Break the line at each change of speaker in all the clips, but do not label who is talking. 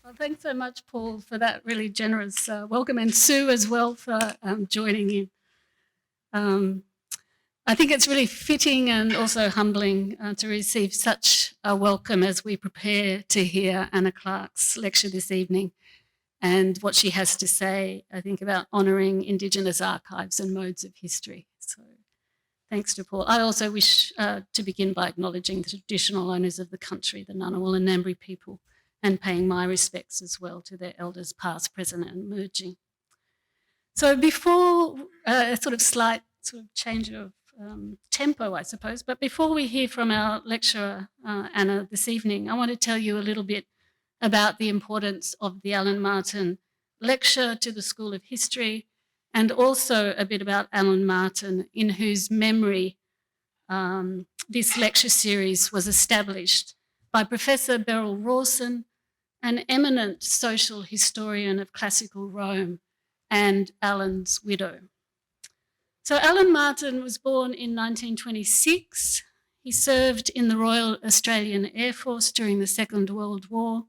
Well, thanks so much, Paul, for that really generous welcome, and Sue as well for joining in. I think it's really fitting and also humbling to receive such a welcome as we prepare to hear Anna Clark's lecture this evening and what she has to say, I think, about honouring Indigenous archives and modes of history. So thanks to Paul. I also wish to begin by acknowledging the traditional owners of the country, the Ngunnawal and Ngambri people, and paying my respects as well to their elders past, present and emerging. So before a slight change of tempo, I suppose, but before we hear from our lecturer, Anna, this evening, I want to tell you a little bit about the importance of the Alan Martin lecture to the School of History, and also a bit about Alan Martin, in whose memory this lecture series was established by Professor Beryl Rawson, an eminent social historian of classical Rome and Alan's widow. So Alan Martin was born in 1926. He served in the Royal Australian Air Force during the Second World War,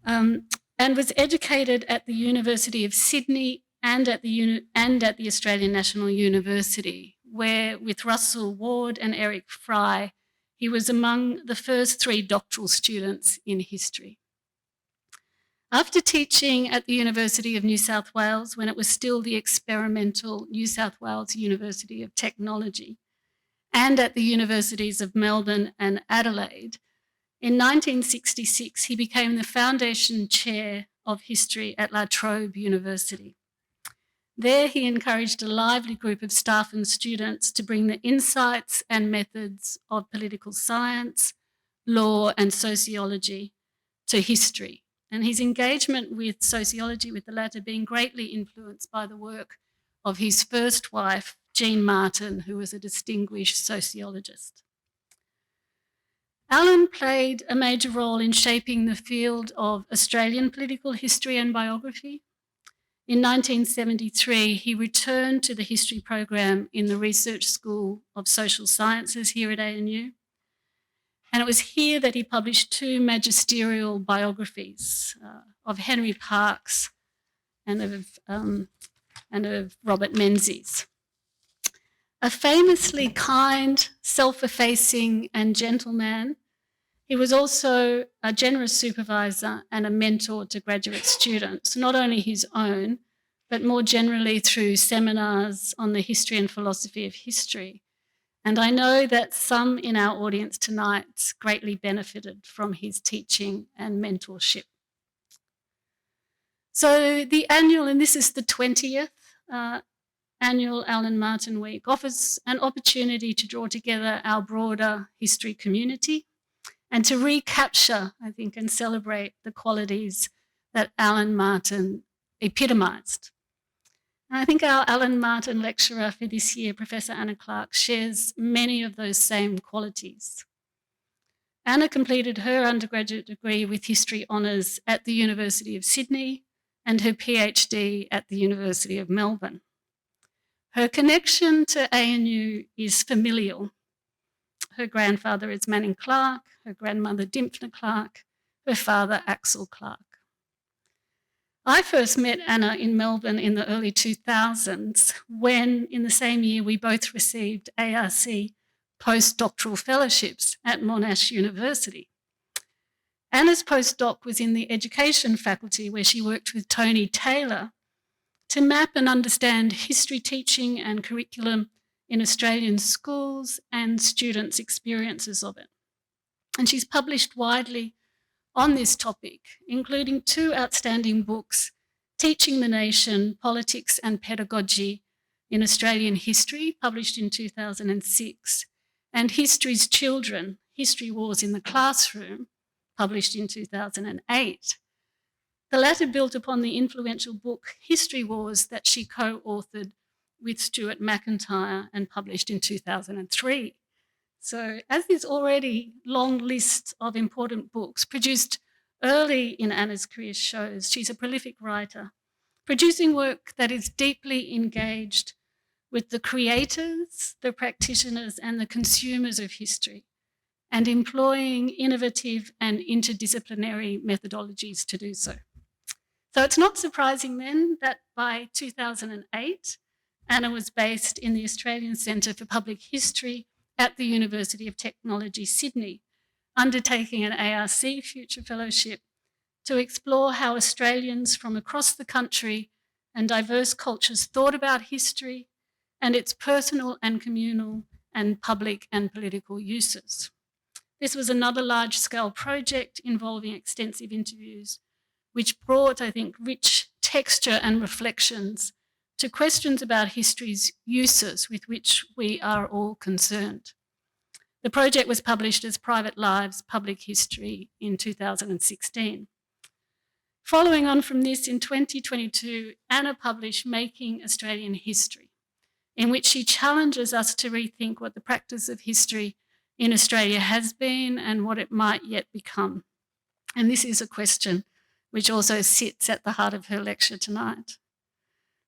and was educated at the University of Sydney and at the Australian National University, where with Russell Ward and Eric Fry, he was among the first 3 doctoral students in history. After teaching at the University of New South Wales, when it was still the experimental New South Wales University of Technology, and at the universities of Melbourne and Adelaide, in 1966 he became the foundation chair of history at La Trobe University. There he encouraged a lively group of staff and students to bring the insights and methods of political science, law and sociology to history. And his engagement with sociology, with the latter being greatly influenced by the work of his first wife, Jean Martin, who was a distinguished sociologist. Alan played a major role in shaping the field of Australian political history and biography. In 1973, he returned to the history program in the Research School of Social Sciences here at ANU. And it was here that he published 2 magisterial biographies of Henry Parkes and of Robert Menzies. A famously kind, self-effacing and gentle man, he was also a generous supervisor and a mentor to graduate students, not only his own, but more generally through seminars on the history and philosophy of history. And I know that some in our audience tonight greatly benefited from his teaching and mentorship. So the annual, and this is the 20th annual Alan Martin Week, offers an opportunity to draw together our broader history community and to recapture, I think, and celebrate the qualities that Alan Martin epitomised. And I think our Alan Martin lecturer for this year, Professor Anna Clark, shares many of those same qualities. Anna completed her undergraduate degree with history honours at the University of Sydney and her PhD at the University of Melbourne. Her connection to ANU is familial. Her grandfather is Manning Clark, her grandmother Dimphna Clark, her father Axel Clark. I first met Anna in Melbourne in the early 2000s when, in the same year, we both received ARC postdoctoral fellowships at Monash University. Anna's postdoc was in the education faculty, where she worked with Tony Taylor to map and understand history teaching and curriculum in Australian schools and students' experiences of it. And she's published widely on this topic, including 2 outstanding books, Teaching the Nation, Politics and Pedagogy in Australian History, published in 2006, and History's Children, History Wars in the Classroom, published in 2008. The latter built upon the influential book History Wars that she co-authored with Stuart McIntyre and published in 2003. So as this already long list of important books produced early in Anna's career shows, she's a prolific writer, producing work that is deeply engaged with the creators, the practitioners and the consumers of history, and employing innovative and interdisciplinary methodologies to do so. So it's not surprising then that by 2008, Anna was based in the Australian Centre for Public History at the University of Technology, Sydney, undertaking an ARC Future Fellowship to explore how Australians from across the country and diverse cultures thought about history and its personal and communal and public and political uses. This was another large-scale project involving extensive interviews, which brought, I think, rich texture and reflections to questions about history's uses with which we are all concerned. The project was published as Private Lives, Public History in 2016. Following on from this, in 2022, Anna published Making Australian History, in which she challenges us to rethink what the practice of history in Australia has been and what it might yet become. And this is a question which also sits at the heart of her lecture tonight.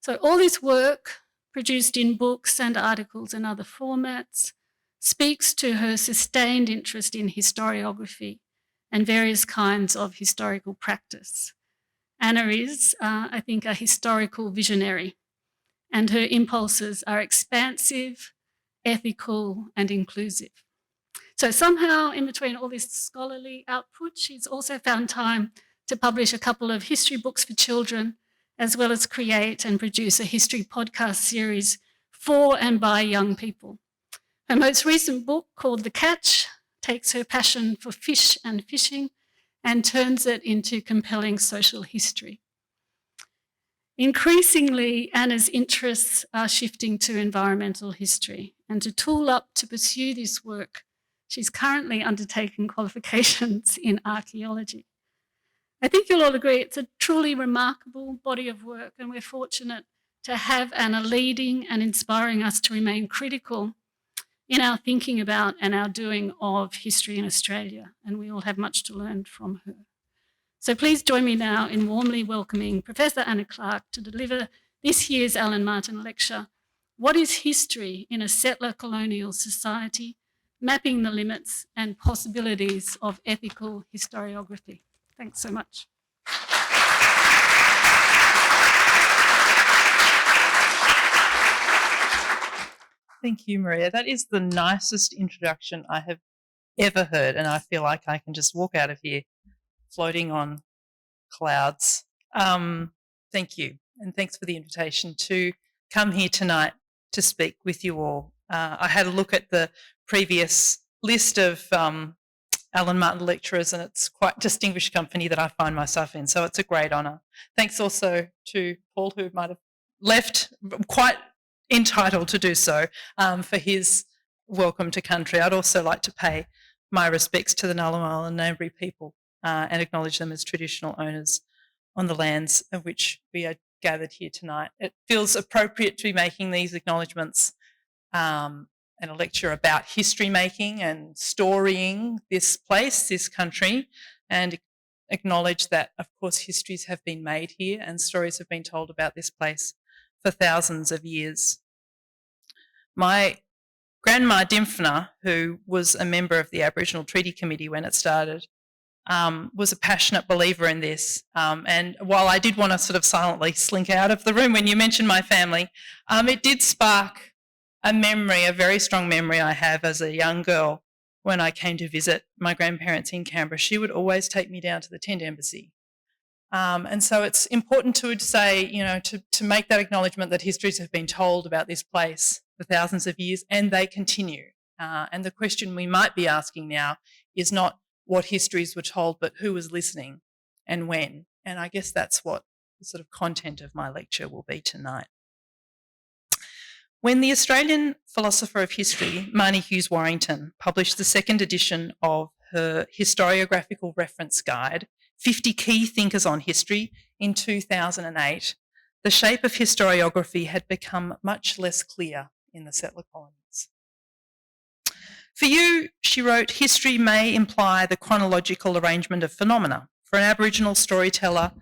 So all this work, produced in books and articles and other formats, speaks to her sustained interest in historiography and various kinds of historical practice. Anna is, I think, a historical visionary, and her impulses are expansive, ethical, and inclusive. So somehow, in between all this scholarly output, she's also found time to publish a couple of history books for children, as well as create and produce a history podcast series for and by young people. Her most recent book, called The Catch, takes her passion for fish and fishing and turns it into compelling social history. Increasingly, Anna's interests are shifting to environmental history, and to tool up to pursue this work, she's currently undertaking qualifications in archaeology. I think you'll all agree it's a truly remarkable body of work, and we're fortunate to have Anna leading and inspiring us to remain critical in our thinking about and our doing of history in Australia, and we all have much to learn from her. So please join me now in warmly welcoming Professor Anna Clark to deliver this year's Alan Martin lecture, What is History in a Settler Colonial Society? Mapping the Limits and Possibilities of Ethical Historiography. Thanks so much.
Thank you, Maria. That is the nicest introduction I have ever heard, and I feel like I can just walk out of here floating on clouds. Thank you, and thanks for the invitation to come here tonight to speak with you all. I had a look at the previous list of Alan Martin lecturers, and it's quite a distinguished company that I find myself in, so it's a great honour. Thanks also to Paul, who might have left, quite entitled to do so, for his welcome to country. I'd also like to pay my respects to the Ngunnawal and Ngambri people and acknowledge them as traditional owners on the lands of which we are gathered here tonight. It feels appropriate to be making these acknowledgements and a lecture about history making and storying this place, this country, and acknowledge that, of course, histories have been made here and stories have been told about this place for thousands of years. My grandma Dimphna, who was a member of the Aboriginal Treaty Committee when it started, was a passionate believer in this. And while I did want to sort of silently slink out of the room when you mentioned my family, it did spark a memory, a very strong memory I have as a young girl when I came to visit my grandparents in Canberra. She would always take me down to the tent embassy. And so it's important to say, you know, to make that acknowledgement that histories have been told about this place for thousands of years, and they continue. And the question we might be asking now is not what histories were told, but who was listening and when. And I guess that's what the sort of content of my lecture will be tonight. When the Australian philosopher of history, Marnie Hughes-Warrington, published the second edition of her historiographical reference guide, 50 Key Thinkers on History, in 2008, the shape of historiography had become much less clear in the settler colonies. For you, she wrote, history may imply the chronological arrangement of phenomena. For an Aboriginal storyteller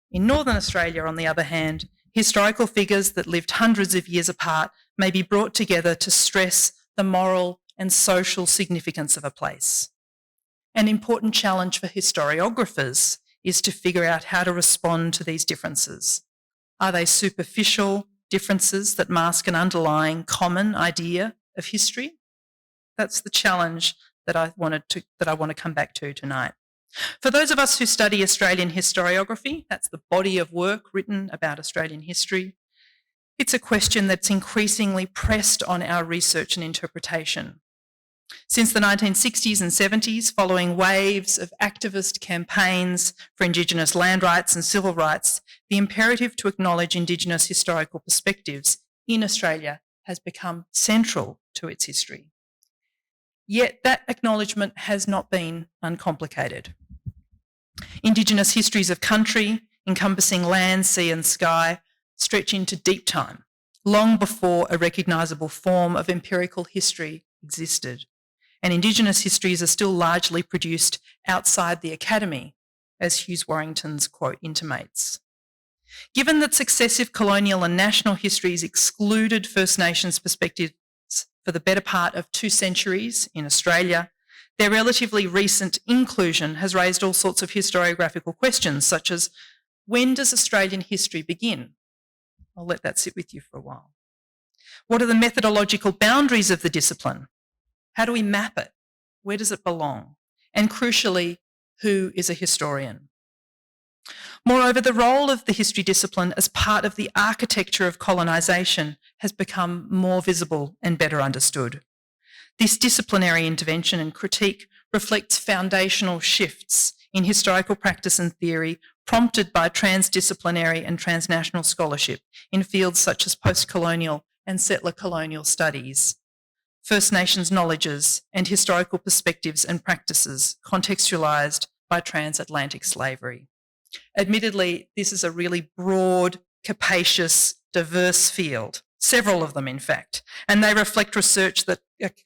in Northern Australia, on the other hand, historical figures that lived hundreds of years apart may be brought together to stress the moral and social significance of a place. An important challenge for historiographers is to figure out how to respond to these differences. Are they superficial differences that mask an underlying common idea of history? That's the challenge that I want to come back to tonight. For those of us who study Australian historiography, that's the body of work written about Australian history, it's a question that's increasingly pressed on our research and interpretation. Since the 1960s and 70s, following waves of activist campaigns for Indigenous land rights and civil rights, the imperative to acknowledge Indigenous historical perspectives in Australia has become central to its history. Yet that acknowledgement has not been uncomplicated. Indigenous histories of country, encompassing land, sea and sky, stretch into deep time, long before a recognisable form of empirical history existed. And Indigenous histories are still largely produced outside the academy, as Hughes Warrington's quote intimates. Given that successive colonial and national histories excluded First Nations perspectives for the better part of 2 centuries in Australia, their relatively recent inclusion has raised all sorts of historiographical questions, such as, when does Australian history begin? I'll let that sit with you for a while. What are the methodological boundaries of the discipline? How do we map it? Where does it belong? And crucially, who is a historian? Moreover, the role of the history discipline as part of the architecture of colonisation has become more visible and better understood. This disciplinary intervention and critique reflects foundational shifts in historical practice and theory prompted by transdisciplinary and transnational scholarship in fields such as postcolonial and settler colonial studies, First Nations knowledges and historical perspectives and practices contextualised by transatlantic slavery. Admittedly, this is a really broad, capacious, diverse field, several of them in fact, and they reflect research that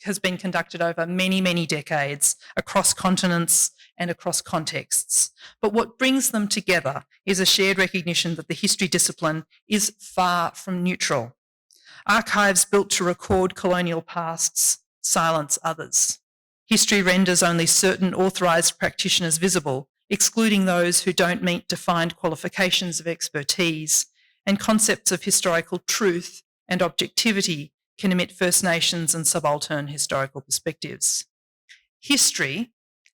has been conducted over many, many decades across continents and across contexts. But what brings them together is a shared recognition that the history discipline is far from neutral. Archives built to record colonial pasts silence others. History renders only certain authorised practitioners visible, excluding those who don't meet defined qualifications of expertise, and concepts of historical truth and objectivity can emit First Nations and sub-altern historical perspectives. History,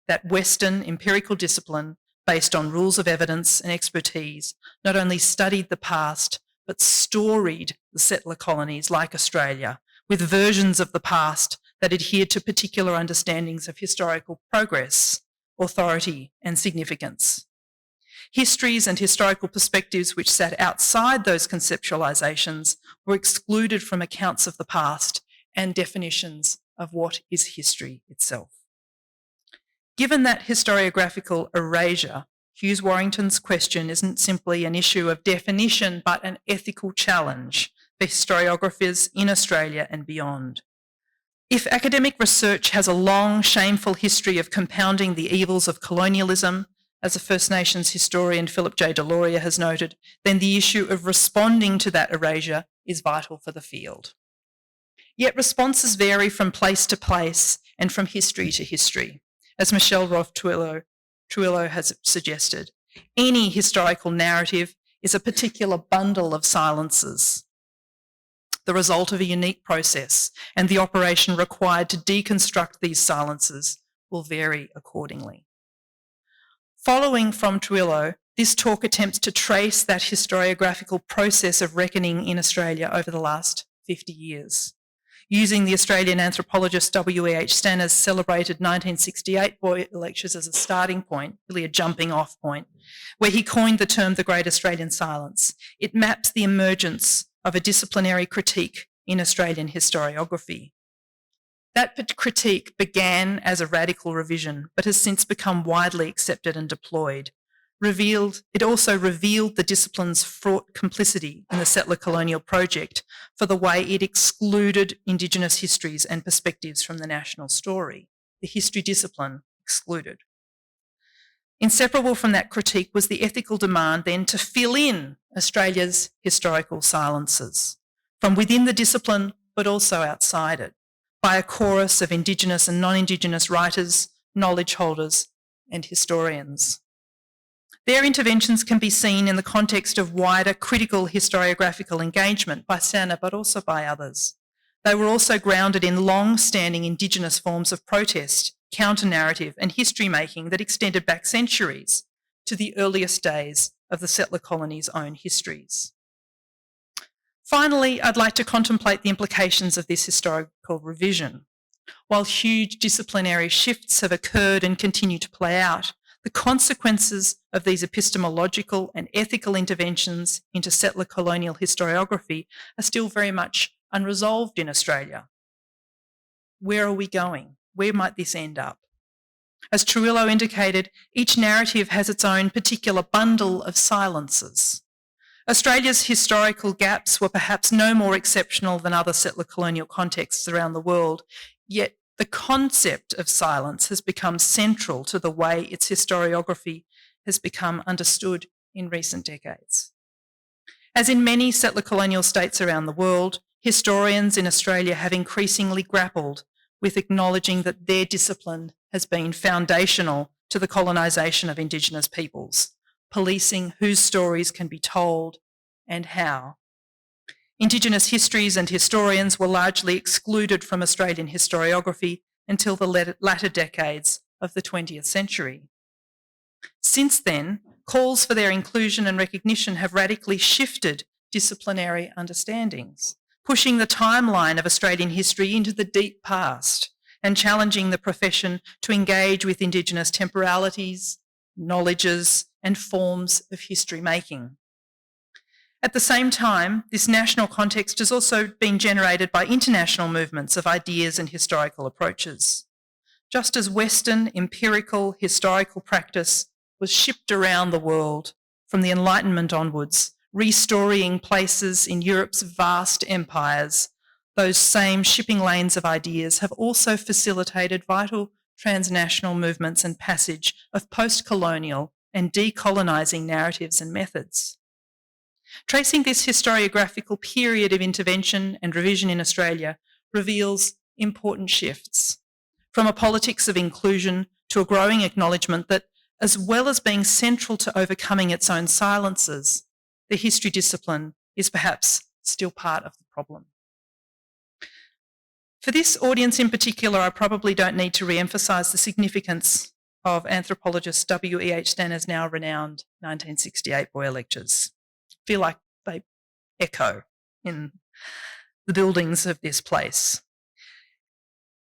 that Western empirical discipline based on rules of evidence and expertise, not only studied the past, but storied the settler colonies like Australia with versions of the past that adhered to particular understandings of historical progress, authority and significance. Histories and historical perspectives which sat outside those conceptualisations were excluded from accounts of the past and definitions of what is history itself. Given that historiographical erasure, Hughes Warrington's question isn't simply an issue of definition, but an ethical challenge for historiographers in Australia and beyond. If academic research has a long, shameful history of compounding the evils of colonialism, as a First Nations historian Philip J. Deloria has noted, then the issue of responding to that erasure is vital for the field. Yet responses vary from place to place and from history to history, as Michel-Rolph Trouillot has suggested. Any historical narrative is a particular bundle of silences, the result of a unique process, and the operation required to deconstruct these silences will vary accordingly. Following from Trouillot, this talk attempts to trace that historiographical process of reckoning in Australia over the last 50 years. Using the Australian anthropologist W.E.H. Stanner's celebrated 1968 Boyer lectures as a starting point, really a jumping off point, where he coined the term the Great Australian Silence. It maps the emergence of a disciplinary critique in Australian historiography. That critique began as a radical revision, but has since become widely accepted and deployed. It also revealed the discipline's fraught complicity in the Settler Colonial project for the way it excluded Indigenous histories and perspectives from the national story. The history discipline excluded. Inseparable from that critique was the ethical demand then to fill in Australia's historical silences, from within the discipline but also outside it, by a chorus of Indigenous and non-Indigenous writers, knowledge holders and historians. Their interventions can be seen in the context of wider critical historiographical engagement by Stanner, but also by others. They were also grounded in long-standing Indigenous forms of protest, counter-narrative and history-making that extended back centuries to the earliest days of the settler colony's own histories. Finally, I'd like to contemplate the implications of this historical revision. While huge disciplinary shifts have occurred and continue to play out, the consequences of these epistemological and ethical interventions into settler colonial historiography are still very much unresolved in Australia. Where are we going? Where might this end up? As Trouillot indicated, each narrative has its own particular bundle of silences. Australia's historical gaps were perhaps no more exceptional than other settler colonial contexts around the world, yet the concept of silence has become central to the way its historiography has become understood in recent decades. As in many settler colonial states around the world, historians in Australia have increasingly grappled with acknowledging that their discipline has been foundational to the colonisation of Indigenous peoples, policing whose stories can be told and how. Indigenous histories and historians were largely excluded from Australian historiography until the latter decades of the 20th century. Since then, calls for their inclusion and recognition have radically shifted disciplinary understandings, pushing the timeline of Australian history into the deep past and challenging the profession to engage with Indigenous temporalities, knowledges, and forms of history making. At the same time, this national context has also been generated by international movements of ideas and historical approaches. Just as Western empirical historical practice was shipped around the world from the Enlightenment onwards, restoring places in Europe's vast empires, those same shipping lanes of ideas have also facilitated vital transnational movements and passage of postcolonial and decolonising narratives and methods. Tracing this historiographical period of intervention and revision in Australia reveals important shifts, from a politics of inclusion to a growing acknowledgement that, as well as being central to overcoming its own silences, the history discipline is perhaps still part of the problem. For this audience in particular, I probably don't need to re-emphasise the significance of anthropologist W.E.H. Stanner's now renowned 1968 Boyer Lectures. I feel like they echo in the buildings of this place.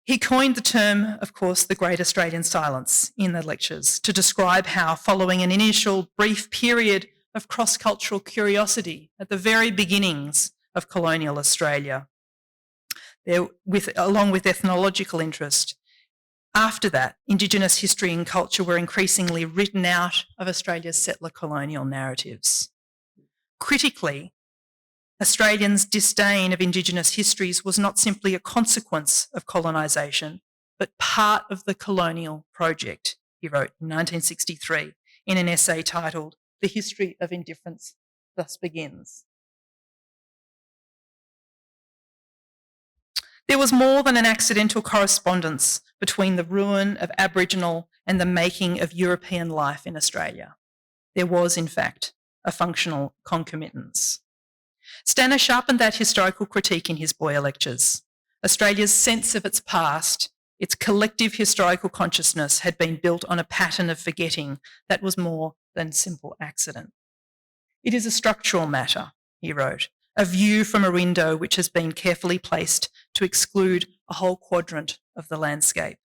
He coined the term, of course, the Great Australian Silence in the lectures to describe how, following an initial brief period of cross-cultural curiosity at the very beginnings of colonial Australia, along with ethnological interest, after that, Indigenous history and culture were increasingly written out of Australia's settler colonial narratives. Critically, Australians' disdain of Indigenous histories was not simply a consequence of colonisation, but part of the colonial project, he wrote in 1963 in an essay titled "The History of Indifference Thus Begins." There was more than an accidental correspondence between the ruin of Aboriginal and the making of European life in Australia. There was, in fact, a functional concomitance. Stanner sharpened that historical critique in his Boyer Lectures. Australia's sense of its past, its collective historical consciousness, had been built on a pattern of forgetting that was more than simple accident. It is a structural matter, he wrote, a view from a window which has been carefully placed to exclude a whole quadrant of the landscape.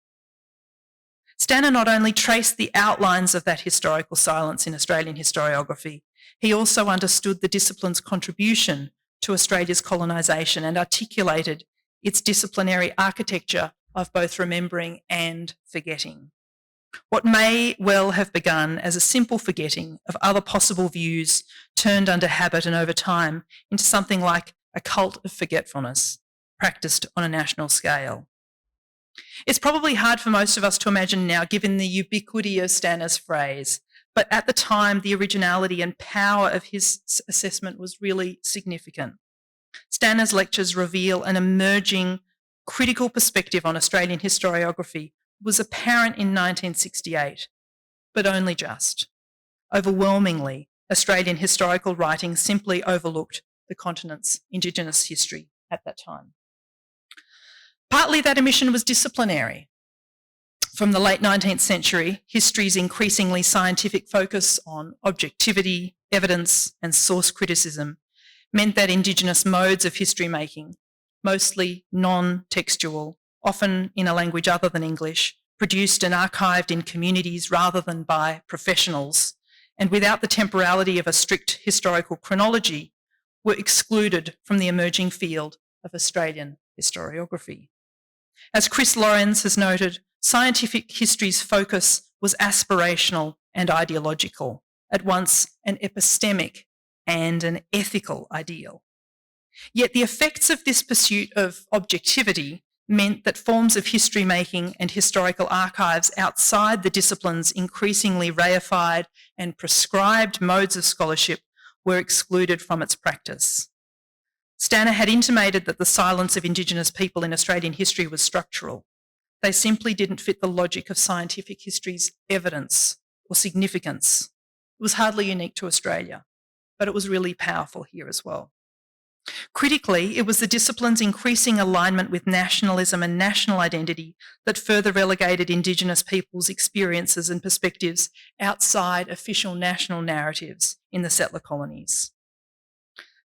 Stanner not only traced the outlines of that historical silence in Australian historiography, he also understood the discipline's contribution to Australia's colonisation and articulated its disciplinary architecture of both remembering and forgetting. What may well have begun as a simple forgetting of other possible views turned under habit and over time into something like a cult of forgetfulness practised on a national scale. It's probably hard for most of us to imagine now, given the ubiquity of Stanner's phrase, but at the time, the originality and power of his assessment was really significant. Stanner's lectures reveal an emerging critical perspective on Australian historiography, was apparent in 1968, but only just. Overwhelmingly, Australian historical writing simply overlooked the continent's Indigenous history at that time. Partly that omission was disciplinary. From the late 19th century, history's increasingly scientific focus on objectivity, evidence, and source criticism meant that Indigenous modes of history making, mostly non-textual, often in a language other than English, produced and archived in communities rather than by professionals, and without the temporality of a strict historical chronology, were excluded from the emerging field of Australian historiography. As Chris Lorenz has noted, scientific history's focus was aspirational and ideological, at once an epistemic and an ethical ideal. Yet the effects of this pursuit of objectivity meant that forms of history making and historical archives outside the discipline's increasingly reified and prescribed modes of scholarship were excluded from its practice. Stanner had intimated that the silence of Indigenous people in Australian history was structural. They simply didn't fit the logic of scientific history's evidence or significance. It was hardly unique to Australia, but it was really powerful here as well. Critically, it was the discipline's increasing alignment with nationalism and national identity that further relegated Indigenous people's experiences and perspectives outside official national narratives in the settler colonies.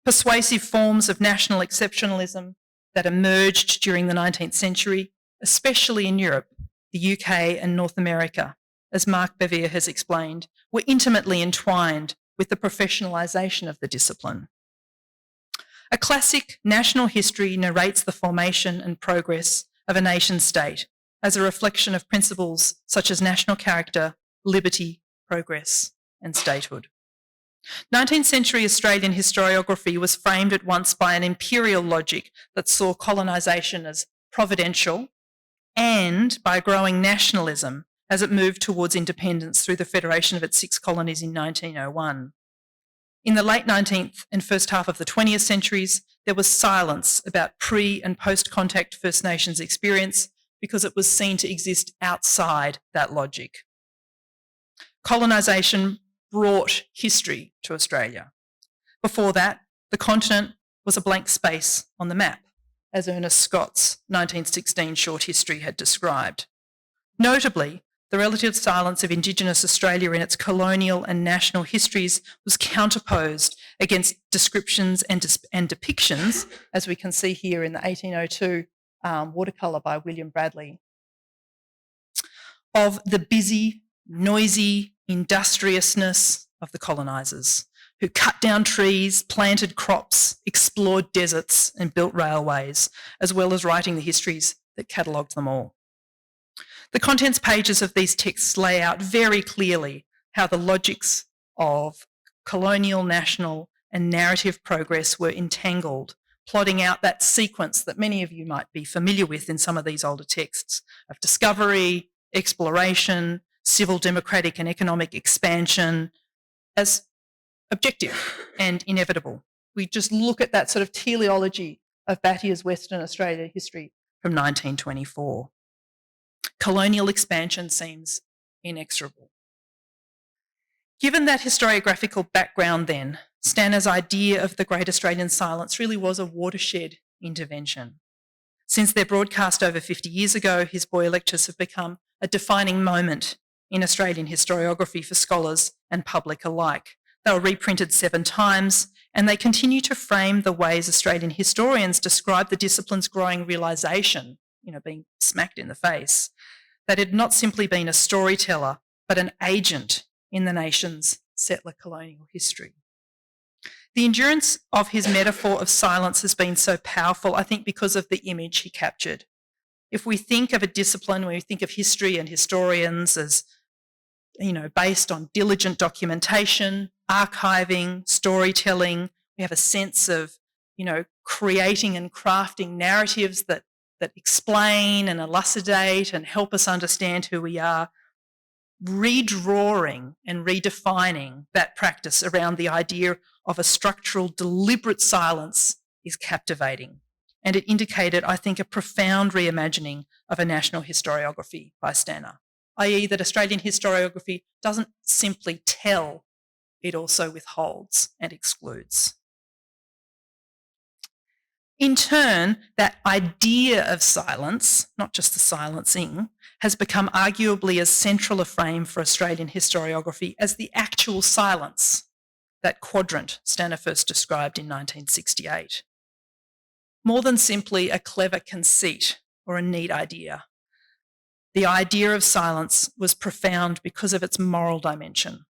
Persuasive forms of national exceptionalism that emerged during the 19th century, especially in Europe, the UK and North America, as Mark Bevier has explained, were intimately entwined with the professionalisation of the discipline. A classic national history narrates the formation and progress of a nation state as a reflection of principles such as national character, liberty, progress, and statehood. 19th century Australian historiography was framed at once by an imperial logic that saw colonisation as providential and by a growing nationalism as it moved towards independence through the federation of its 6 colonies in 1901. In the late 19th and first half of the 20th centuries, there was silence about pre- and post-contact First Nations experience because it was seen to exist outside that logic. Colonisation brought history to Australia. Before that, the continent was a blank space on the map, as Ernest Scott's 1916 short history had described. Notably, the relative silence of Indigenous Australia in its colonial and national histories was counterposed against descriptions and depictions, as we can see here in the 1802 watercolour by William Bradley, of the busy, noisy industriousness of the colonisers, who cut down trees, planted crops, explored deserts and built railways, as well as writing the histories that catalogued them all. The contents pages of these texts lay out very clearly how the logics of colonial, national and narrative progress were entangled, plotting out that sequence that many of you might be familiar with in some of these older texts of discovery, exploration, civil, democratic and economic expansion as objective and inevitable. We just look at that sort of teleology of Battier's Western Australia history from 1924. Colonial expansion seems inexorable. Given that historiographical background then, Stanner's idea of the Great Australian Silence really was a watershed intervention. Since their broadcast over 50 years ago, his Boyer lectures have become a defining moment in Australian historiography for scholars and public alike. They were reprinted 7 times, and they continue to frame the ways Australian historians describe the discipline's growing realisation, being smacked in the face, that it had not simply been a storyteller, but an agent in the nation's settler colonial history. The endurance of his metaphor of silence has been so powerful, I think, because of the image he captured. If we think of a discipline, when we think of history and historians as, based on diligent documentation, archiving, storytelling, we have a sense of, creating and crafting narratives that explain and elucidate and help us understand who we are. Redrawing and redefining that practice around the idea of a structural, deliberate silence is captivating. And it indicated, I think, a profound reimagining of a national historiography by Stanner, i.e. that Australian historiography doesn't simply tell, it also withholds and excludes. In turn, that idea of silence, not just the silencing, has become arguably as central a frame for Australian historiography as the actual silence, that quadrant Stanner first described in 1968. More than simply a clever conceit or a neat idea, the idea of silence was profound because of its moral dimension.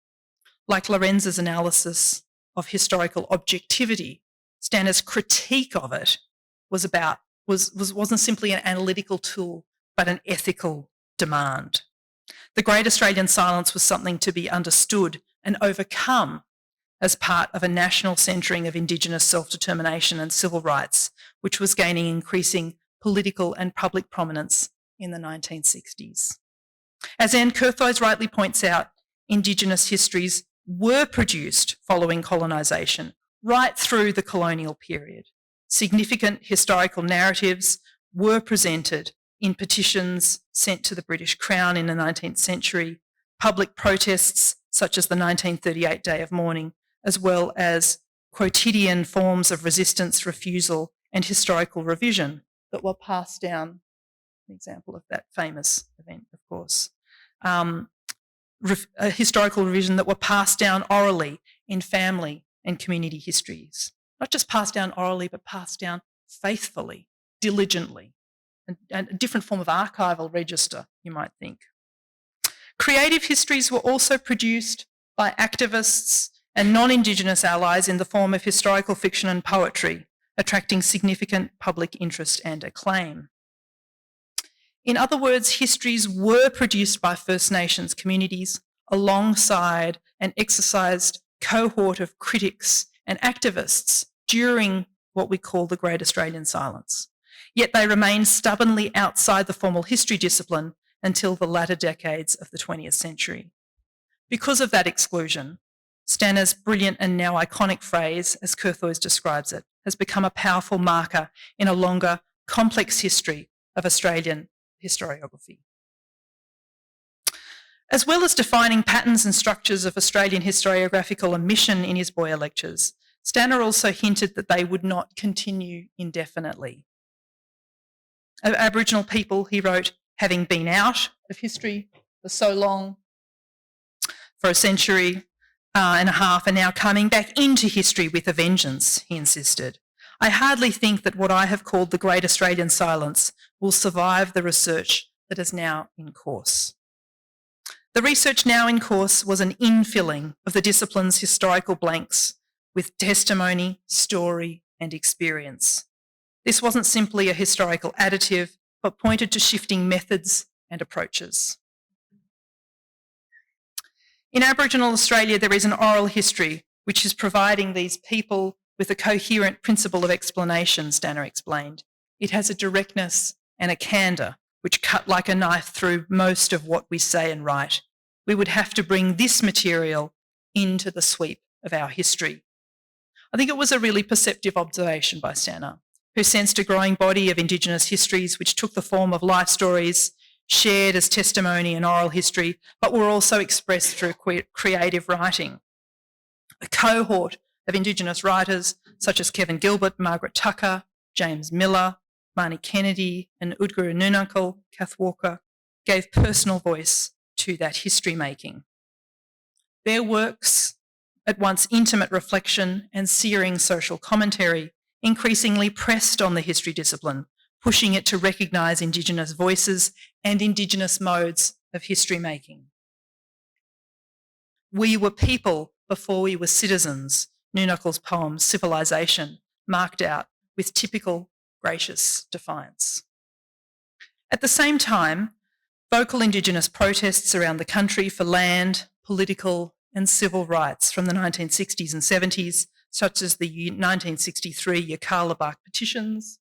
Like Lorenz's analysis of historical objectivity, Stanner's critique of it wasn't simply an analytical tool, but an ethical demand. The Great Australian Silence was something to be understood and overcome as part of a national centring of Indigenous self-determination and civil rights, which was gaining increasing political and public prominence in the 1960s. As Anne Curthoys rightly points out, Indigenous histories were produced following colonisation right through the colonial period. Significant historical narratives were presented in petitions sent to the British Crown in the 19th century, public protests such as the 1938 Day of Mourning, as well as quotidian forms of resistance, refusal and historical revision that were passed down, an example of that famous event, of course, a historical revision that were passed down orally in family and community histories. Not just passed down orally, but passed down faithfully, diligently, and a different form of archival register, you might think. Creative histories were also produced by activists and non-Indigenous allies in the form of historical fiction and poetry, attracting significant public interest and acclaim. In other words, histories were produced by First Nations communities alongside an exercised cohort of critics and activists during what we call the Great Australian Silence. Yet they remained stubbornly outside the formal history discipline until the latter decades of the 20th century. Because of that exclusion, Stanner's brilliant and now iconic phrase, as Curthoys describes it, has become a powerful marker in a longer, complex history of Australian historiography. As well as defining patterns and structures of Australian historiographical omission in his Boyer lectures, Stanner also hinted that they would not continue indefinitely. Of Aboriginal people, he wrote, having been out of history for so long, for a century and a half, are now coming back into history with a vengeance, he insisted. I hardly think that what I have called the Great Australian Silence will survive the research that is now in course. The research now in course was an infilling of the discipline's historical blanks with testimony, story and experience. This wasn't simply a historical additive, but pointed to shifting methods and approaches. In Aboriginal Australia, there is an oral history which is providing these people with a coherent principle of explanation, Stanner explained. It has a directness and a candour which cut like a knife through most of what we say and write. We would have to bring this material into the sweep of our history. I think it was a really perceptive observation by Stanner, who sensed a growing body of Indigenous histories which took the form of life stories, shared as testimony and oral history, but were also expressed through creative writing. A cohort of Indigenous writers such as Kevin Gilbert, Margaret Tucker, James Miller, Marnie Kennedy and Udguru Noonuccal, Kath Walker, gave personal voice to that history making. Their works, at once intimate reflection and searing social commentary, increasingly pressed on the history discipline, pushing it to recognise Indigenous voices and Indigenous modes of history making. We were people before we were citizens, Noonuckal's poem Civilisation marked out with typical gracious defiance. At the same time, vocal Indigenous protests around the country for land, political and civil rights from the 1960s and 70s, such as the 1963 Yirrkala petitions,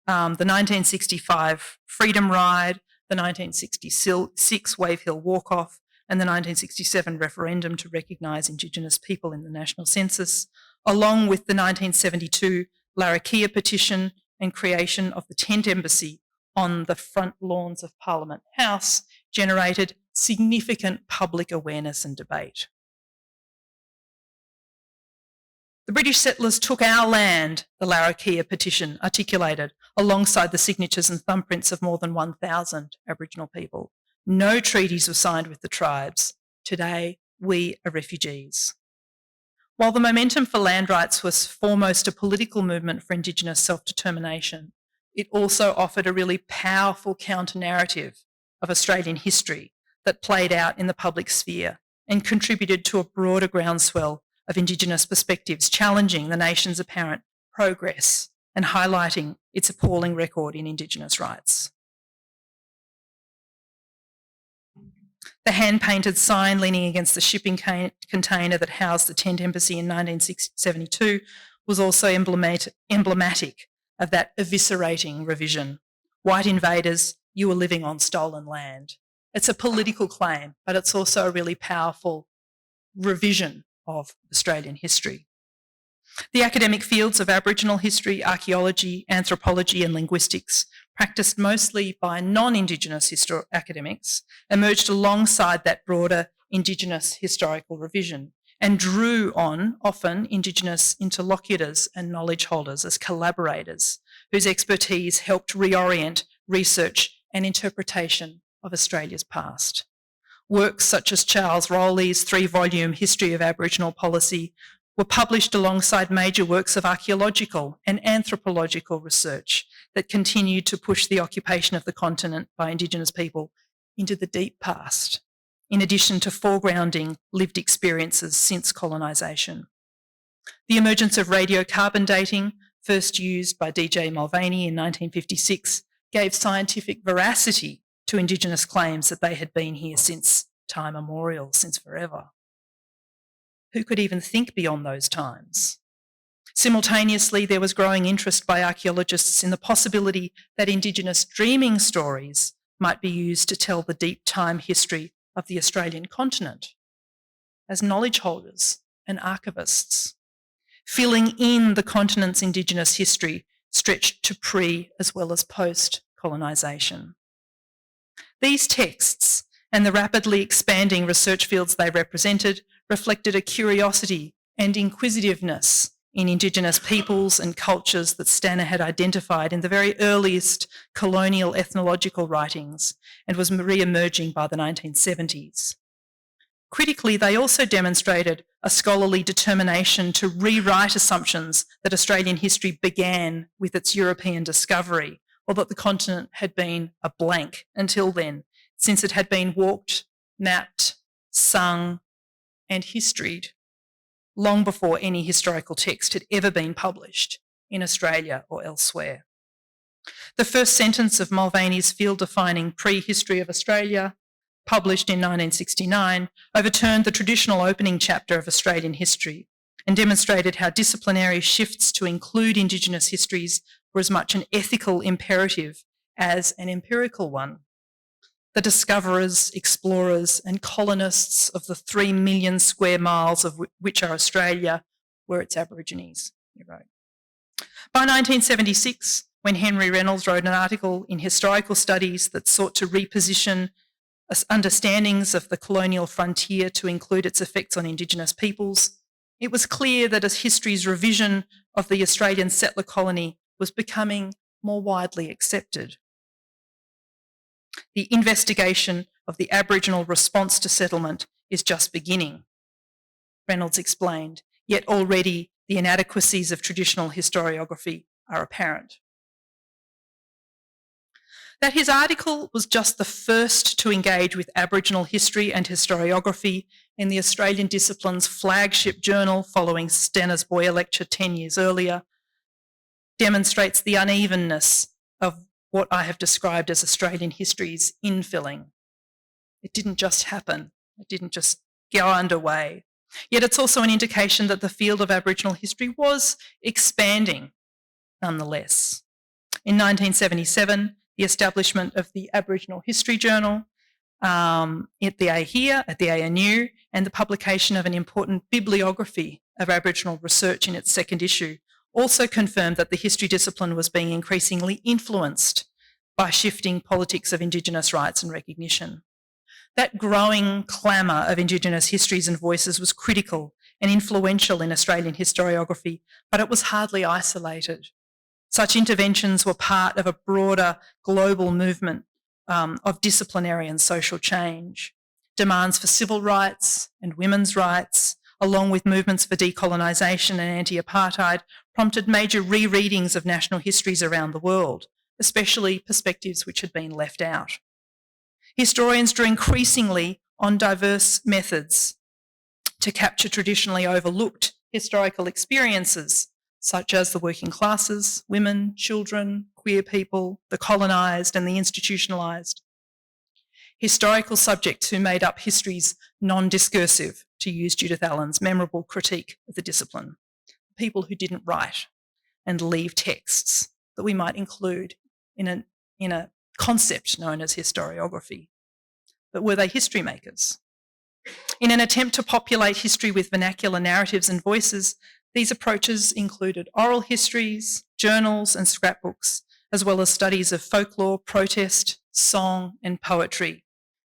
the 1965 Freedom Ride, the 1966 Wave Hill Walk-Off, and the 1967 referendum to recognise Indigenous people in the National Census, along with the 1972 Larrakia petition and creation of the Tent Embassy, on the front lawns of Parliament House generated significant public awareness and debate. The British settlers took our land, the Larrakia petition articulated, alongside the signatures and thumbprints of more than 1,000 Aboriginal people. No treaties were signed with the tribes. Today, we are refugees. While the momentum for land rights was foremost a political movement for Indigenous self-determination, it also offered a really powerful counter-narrative of Australian history that played out in the public sphere and contributed to a broader groundswell of Indigenous perspectives, challenging the nation's apparent progress and highlighting its appalling record in Indigenous rights. The hand-painted sign leaning against the shipping container that housed the Tent Embassy in 1972 was also emblematic of that eviscerating revision. White invaders, you were living on stolen land. It's a political claim, but it's also a really powerful revision of Australian history. The academic fields of Aboriginal history, archaeology, anthropology and linguistics, practiced mostly by non-Indigenous academics, emerged alongside that broader Indigenous historical revision and drew on often Indigenous interlocutors and knowledge holders as collaborators whose expertise helped reorient research and interpretation of Australia's past. Works such as Charles Rowley's 3-volume History of Aboriginal Policy were published alongside major works of archaeological and anthropological research that continued to push the occupation of the continent by Indigenous people into the deep past, in addition to foregrounding lived experiences since colonisation. The emergence of radiocarbon dating, first used by D.J. Mulvaney in 1956, gave scientific veracity to Indigenous claims that they had been here since time immemorial, since forever. Who could even think beyond those times? Simultaneously, there was growing interest by archaeologists in the possibility that Indigenous dreaming stories might be used to tell the deep time history of the Australian continent as knowledge holders and archivists, filling in the continent's Indigenous history stretched to pre as well as post-colonisation. These texts and the rapidly expanding research fields they represented reflected a curiosity and inquisitiveness in Indigenous peoples and cultures that Stanner had identified in the very earliest colonial ethnological writings and was re-emerging by the 1970s. Critically, they also demonstrated a scholarly determination to rewrite assumptions that Australian history began with its European discovery, or that the continent had been a blank until then, since it had been walked, mapped, sung, and historied long before any historical text had ever been published in Australia or elsewhere. The first sentence of Mulvaney's field-defining Prehistory of Australia, published in 1969, overturned the traditional opening chapter of Australian history and demonstrated how disciplinary shifts to include Indigenous histories were as much an ethical imperative as an empirical one. The discoverers, explorers and colonists of the 3 million square miles of which are Australia were its Aborigines, he wrote. By 1976, when Henry Reynolds wrote an article in Historical Studies that sought to reposition understandings of the colonial frontier to include its effects on Indigenous peoples, it was clear that as history's revision of the Australian settler colony was becoming more widely accepted. The investigation of the Aboriginal response to settlement is just beginning, Reynolds explained, yet already the inadequacies of traditional historiography are apparent. That his article was just the first to engage with Aboriginal history and historiography in the Australian discipline's flagship journal following Stanner's Boyer lecture 10 years earlier demonstrates the unevenness of what I have described as Australian history's infilling. It didn't just happen. It didn't just go underway. Yet it's also an indication that the field of Aboriginal history was expanding nonetheless. In 1977, the establishment of the Aboriginal History Journal at the ANU, and the publication of an important bibliography of Aboriginal research in its second issue also confirmed that the history discipline was being increasingly influenced by shifting politics of Indigenous rights and recognition. That growing clamour of Indigenous histories and voices was critical and influential in Australian historiography, but it was hardly isolated. Such interventions were part of a broader global movement of disciplinary and social change. Demands for civil rights and women's rights, along with movements for decolonisation and anti-apartheid, prompted major rereadings of national histories around the world, especially perspectives which had been left out. Historians drew increasingly on diverse methods to capture traditionally overlooked historical experiences, such as the working classes, women, children, queer people, the colonised and the institutionalised. Historical subjects who made up history's non-discursive, to use Judith Allen's memorable critique of the discipline. People who didn't write and leave texts that we might include in a concept known as historiography. But were they history makers? In an attempt to populate history with vernacular narratives and voices, these approaches included oral histories, journals and scrapbooks, as well as studies of folklore, protest, song and poetry,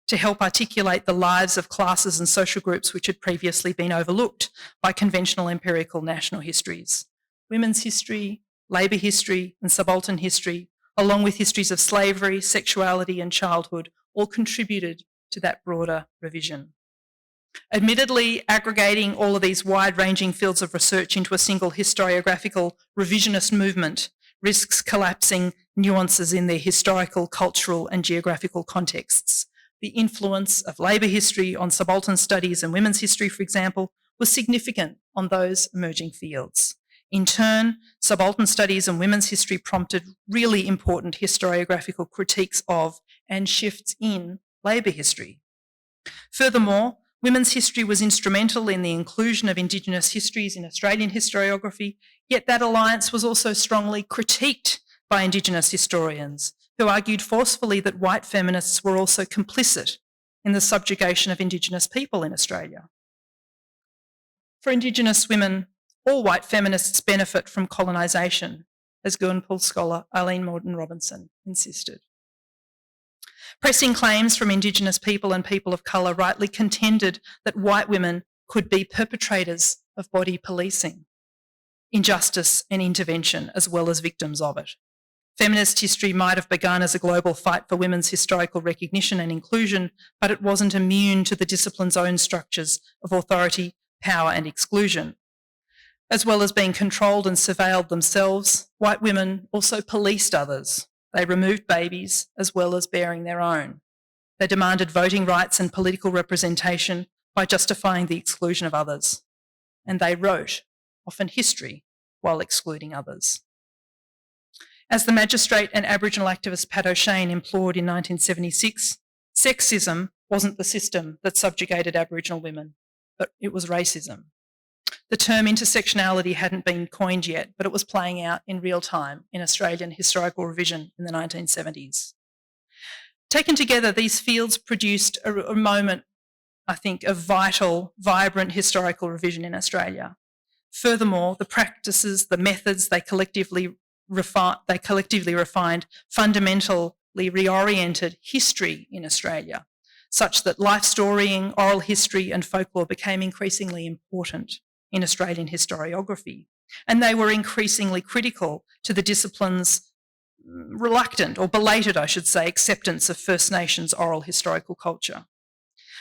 to help articulate the lives of classes and social groups which had previously been overlooked by conventional empirical national histories. Women's history, labour history and subaltern history, along with histories of slavery, sexuality and childhood, all contributed to that broader revision. Admittedly, aggregating all of these wide-ranging fields of research into a single historiographical revisionist movement risks collapsing nuances in their historical, cultural and geographical contexts. The influence of labour history on subaltern studies and women's history, for example, was significant on those emerging fields. In turn, subaltern studies and women's history prompted really important historiographical critiques of and shifts in labour history. Furthermore, women's history was instrumental in the inclusion of Indigenous histories in Australian historiography, yet that alliance was also strongly critiqued by Indigenous historians, who argued forcefully that white feminists were also complicit in the subjugation of Indigenous people in Australia. For Indigenous women, all white feminists benefit from colonisation, as Gurnpool scholar Eileen Morton-Robinson insisted. Pressing claims from Indigenous people and people of colour rightly contended that white women could be perpetrators of body policing, injustice and intervention, as well as victims of it. Feminist history might have begun as a global fight for women's historical recognition and inclusion, but it wasn't immune to the discipline's own structures of authority, power and exclusion. As well as being controlled and surveilled themselves, white women also policed others. They removed babies as well as bearing their own. They demanded voting rights and political representation by justifying the exclusion of others. And they wrote, often history, while excluding others. As the magistrate and Aboriginal activist Pat O'Shane implored in 1976, sexism wasn't the system that subjugated Aboriginal women, but it was racism. The term intersectionality hadn't been coined yet, but it was playing out in real time in Australian historical revision in the 1970s. Taken together, these fields produced a moment, I think, of vital, vibrant historical revision in Australia. Furthermore, the practices, the methods they collectively refined fundamentally reoriented history in Australia, such that life storying, oral history and folklore became increasingly important in Australian historiography. And they were increasingly critical to the discipline's reluctant, or belated I should say, acceptance of First Nations oral historical culture.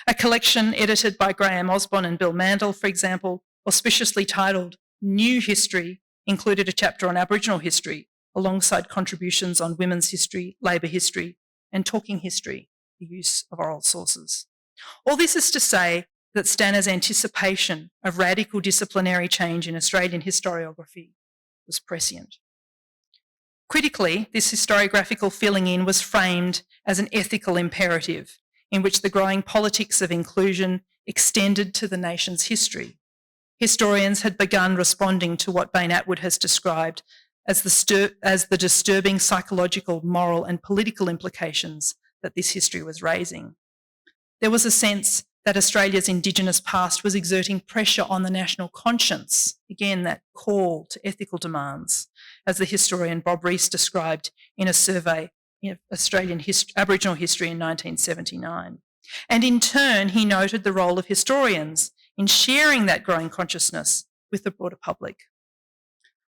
A collection edited by Graham Osborne and Bill Mandel, for example, auspiciously titled New History, included a chapter on Aboriginal history, alongside contributions on women's history, labour history, and talking history, the use of oral sources. All this is to say that Stanner's anticipation of radical disciplinary change in Australian historiography was prescient. Critically, this historiographical filling in was framed as an ethical imperative in which the growing politics of inclusion extended to the nation's history. Historians had begun responding to what Bain Attwood has described as the disturbing psychological, moral and political implications that this history was raising. There was a sense that Australia's Indigenous past was exerting pressure on the national conscience, again that call to ethical demands, as the historian Bob Rees described in a survey Australian Aboriginal history in 1979. And in turn, he noted the role of historians in sharing that growing consciousness with the broader public.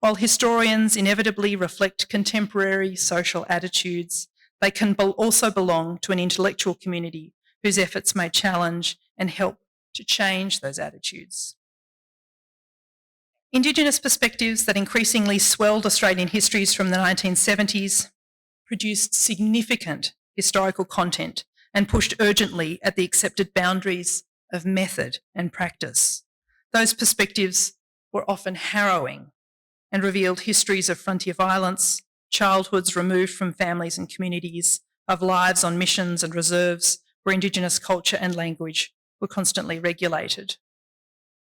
While historians inevitably reflect contemporary social attitudes, they can also belong to an intellectual community whose efforts may challenge and help to change those attitudes. Indigenous perspectives that increasingly swelled Australian histories from the 1970s produced significant historical content and pushed urgently at the accepted boundaries of method and practice. Those perspectives were often harrowing and revealed histories of frontier violence, childhoods removed from families and communities, of lives on missions and reserves where Indigenous culture and language were constantly regulated.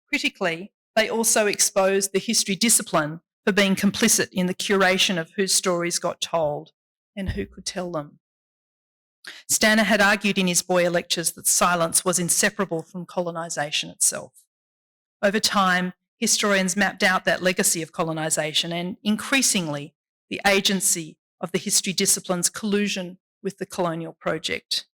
Critically, they also exposed the history discipline for being complicit in the curation of whose stories got told and who could tell them. Stanner had argued in his Boyer lectures that silence was inseparable from colonisation itself. Over time, historians mapped out that legacy of colonisation and, increasingly, the agency of the history discipline's collusion with the colonial project.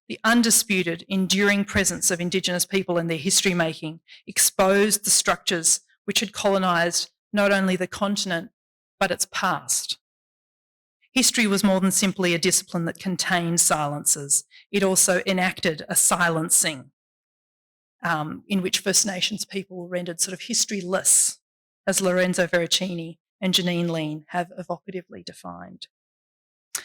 The undisputed, enduring presence of Indigenous people in their history making exposed the structures which had colonised not only the continent, but its past. History was more than simply a discipline that contained silences. It also enacted a silencing in which First Nations people were rendered sort of historyless, as Lorenzo Veracini and Janine Lean have evocatively defined.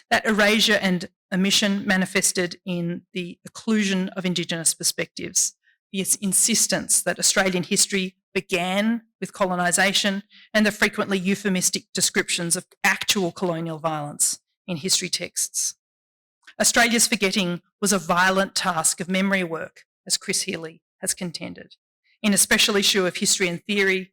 That erasure and omission manifested in the occlusion of Indigenous perspectives, the insistence that Australian history began with colonisation, and the frequently euphemistic descriptions of actual colonial violence in history texts. Australia's forgetting was a violent task of memory work, as Chris Healy has contended. In a special issue of History and Theory,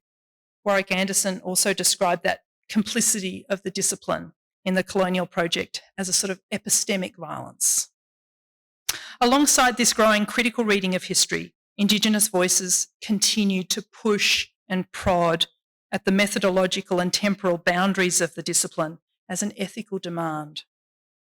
Warwick Anderson also described that complicity of the discipline in the colonial project as a sort of epistemic violence. Alongside this growing critical reading of history, Indigenous voices continued to push and prod at the methodological and temporal boundaries of the discipline as an ethical demand.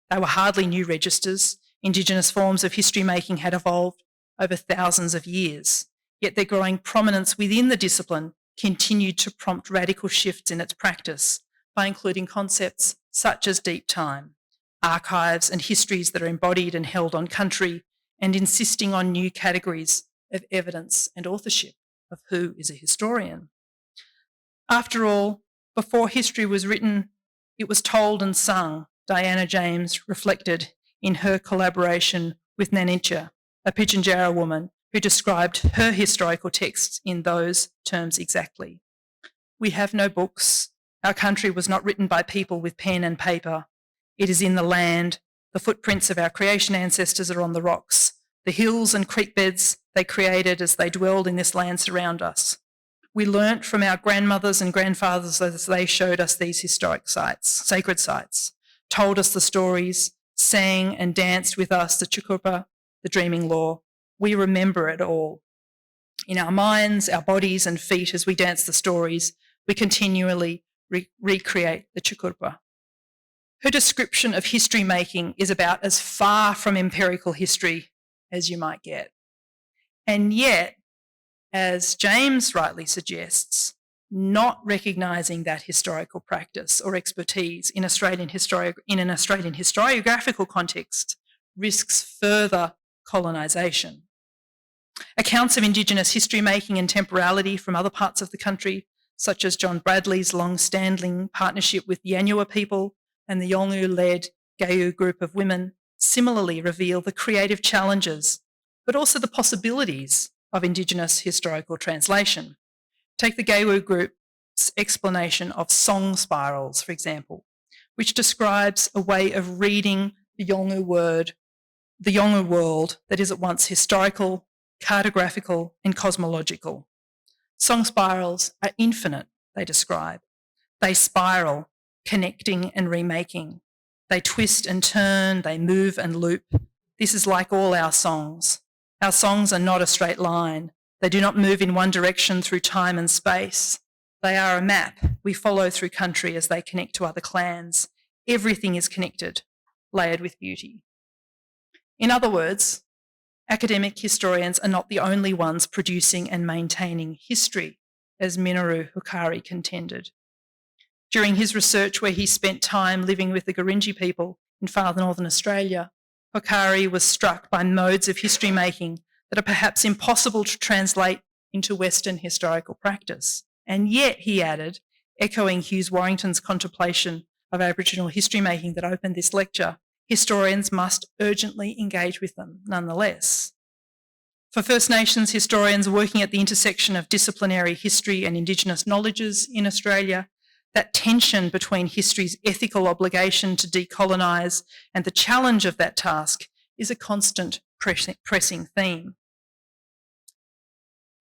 They were hardly new registers. Indigenous forms of history making had evolved over thousands of years, yet their growing prominence within the discipline continued to prompt radical shifts in its practice by including concepts such as deep time, archives and histories that are embodied and held on country, and insisting on new categories of evidence and authorship of who is a historian. After all, before history was written, it was told and sung, Diana James reflected in her collaboration with Nanincha, a Pitjantjatjara woman who described her historical texts in those terms exactly. We have no books. Our country was not written by people with pen and paper. It is in the land. The footprints of our creation ancestors are on the rocks. The hills and creek beds they created as they dwelled in this land surround us. We learnt from our grandmothers and grandfathers as they showed us these historic sites, sacred sites, told us the stories, sang and danced with us the chukurpa, the dreaming law. We remember it all. In our minds, our bodies and feet as we dance the stories, we continually recreate the chukurpa. Her description of history making is about as far from empirical history as you might get. And yet, as James rightly suggests, not recognising that historical practice or expertise in an Australian historiographical context risks further colonisation. Accounts of Indigenous history making and temporality from other parts of the country, such as John Bradley's long-standing partnership with the Yanyuwa people and the Yolngu-led Gayu group of women, similarly reveal the creative challenges, but also the possibilities of Indigenous historical translation. Take the Gayu group's explanation of song spirals, for example, which describes a way of reading the Yolngu world that is at once historical, cartographical, and cosmological. Song spirals are infinite, they describe. They spiral, connecting and remaking. They twist and turn, they move and loop. This is like all our songs. Our songs are not a straight line. They do not move in one direction through time and space. They are a map we follow through country as they connect to other clans. Everything is connected, layered with beauty. In other words, academic historians are not the only ones producing and maintaining history, as Minoru Hukari contended. During his research, where he spent time living with the Gurindji people in far northern Australia, Hukari was struck by modes of history making that are perhaps impossible to translate into Western historical practice. And yet, he added, echoing Hughes Warrington's contemplation of Aboriginal history making that opened this lecture, historians must urgently engage with them nonetheless. For First Nations historians working at the intersection of disciplinary history and Indigenous knowledges in Australia, that tension between history's ethical obligation to decolonise and the challenge of that task is a constant pressing theme.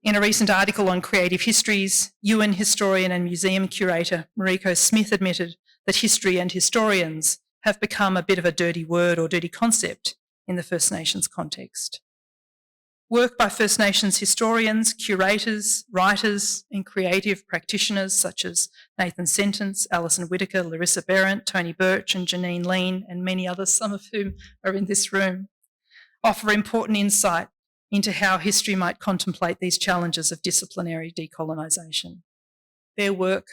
In a recent article on creative histories, UN historian and museum curator Mariko Smith admitted that history and historians have become a bit of a dirty word or dirty concept in the First Nations context. Work by First Nations historians, curators, writers and creative practitioners such as Nathan Sentence, Alison Whittaker, Larissa Berent, Tony Birch and Janine Lean and many others, some of whom are in this room, offer important insight into how history might contemplate these challenges of disciplinary decolonisation. Their work,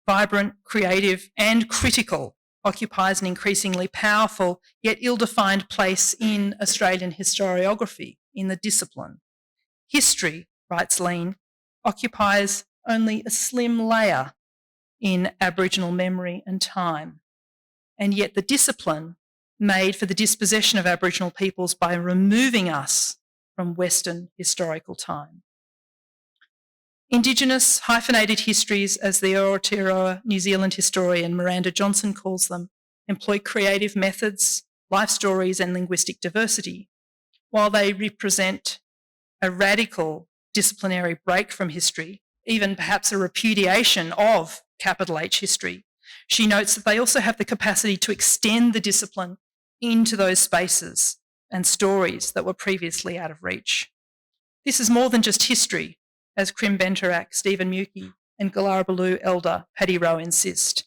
vibrant, creative and critical, occupies an increasingly powerful yet ill-defined place in Australian historiography, in the discipline. History, writes Lean, occupies only a slim layer in Aboriginal memory and time, and yet the discipline made for the dispossession of Aboriginal peoples by removing us from Western historical time. Indigenous hyphenated histories, as the Aotearoa New Zealand historian Miranda Johnson calls them, employ creative methods, life stories and linguistic diversity. While they represent a radical disciplinary break from history, even perhaps a repudiation of capital H history, she notes that they also have the capacity to extend the discipline into those spaces and stories that were previously out of reach. This is more than just history, as Krim Benterak, Stephen Mukey and Galarabaloo elder Paddy Rowe insist.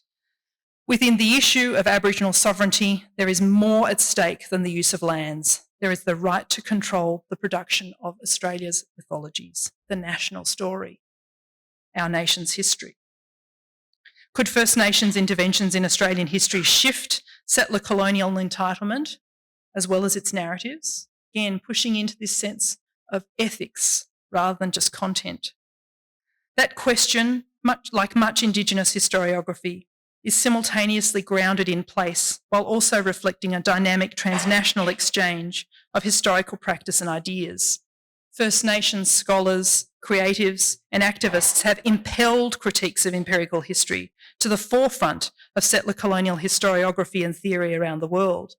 Within the issue of Aboriginal sovereignty, there is more at stake than the use of lands. There is the right to control the production of Australia's mythologies, the national story, our nation's history. Could First Nations interventions in Australian history shift settler colonial entitlement as well as its narratives? Again, pushing into this sense of ethics rather than just content. That question, much like much Indigenous historiography, is simultaneously grounded in place while also reflecting a dynamic transnational exchange of historical practice and ideas. First Nations scholars, creatives and activists have impelled critiques of empirical history to the forefront of settler colonial historiography and theory around the world.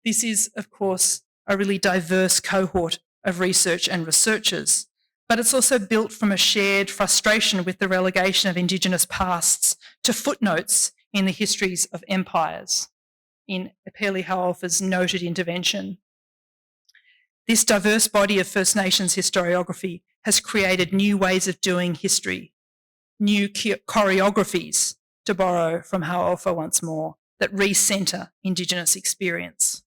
This is, of course, a really diverse cohort of research and researchers, but it's also built from a shared frustration with the relegation of Indigenous pasts to footnotes in the histories of empires, in Epeli Hauofa's noted intervention. This diverse body of First Nations historiography has created new ways of doing history, new choreographies, to borrow from Hauofa once more, that recentre Indigenous experience.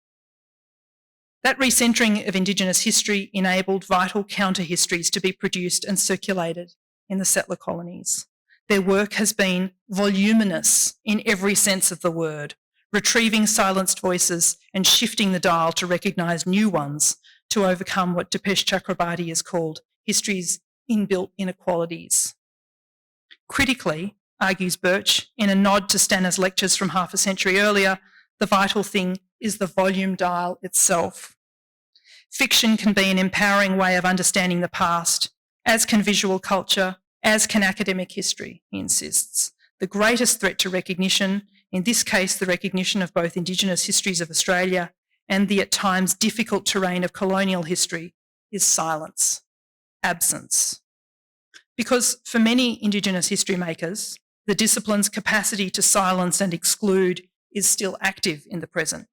That recentering of Indigenous history enabled vital counter-histories to be produced and circulated in the settler colonies. Their work has been voluminous in every sense of the word, retrieving silenced voices and shifting the dial to recognise new ones to overcome what Dipesh Chakrabarty has called history's inbuilt inequalities. Critically, argues Birch, in a nod to Stanner's lectures from half a century earlier, the vital thing is the volume dial itself. Fiction can be an empowering way of understanding the past, as can visual culture, as can academic history, he insists. The greatest threat to recognition, in this case the recognition of both Indigenous histories of Australia and the at times difficult terrain of colonial history, is silence, absence. Because for many Indigenous history makers, the discipline's capacity to silence and exclude is still active in the present.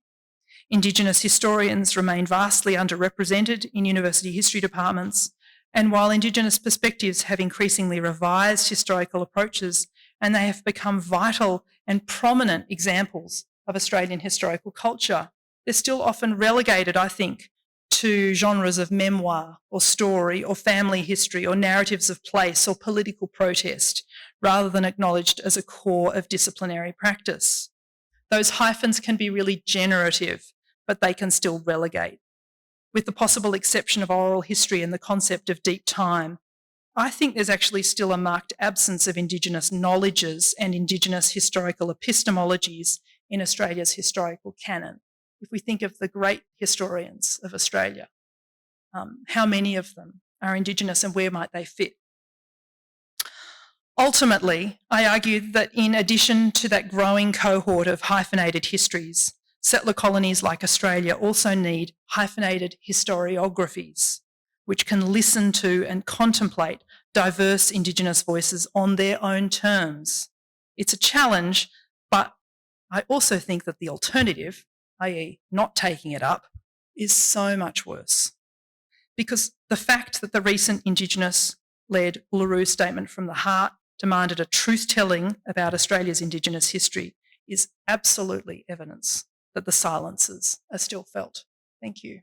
Indigenous historians remain vastly underrepresented in university history departments, and while Indigenous perspectives have increasingly revised historical approaches and they have become vital and prominent examples of Australian historical culture, they're still often relegated, I think, to genres of memoir or story or family history or narratives of place or political protest, rather than acknowledged as a core of disciplinary practice. Those hyphens can be really generative, but they can still relegate. With the possible exception of oral history and the concept of deep time, I think there's actually still a marked absence of Indigenous knowledges and Indigenous historical epistemologies in Australia's historical canon. If we think of the great historians of Australia, how many of them are Indigenous and where might they fit? Ultimately, I argue that in addition to that growing cohort of hyphenated histories, settler colonies like Australia also need hyphenated historiographies, which can listen to and contemplate diverse Indigenous voices on their own terms. It's a challenge, but I also think that the alternative, i.e. not taking it up, is so much worse. Because the fact that the recent Indigenous-led Uluru Statement from the Heart demanded a truth-telling about Australia's Indigenous history is absolutely evidence that the silences are still felt. Thank you.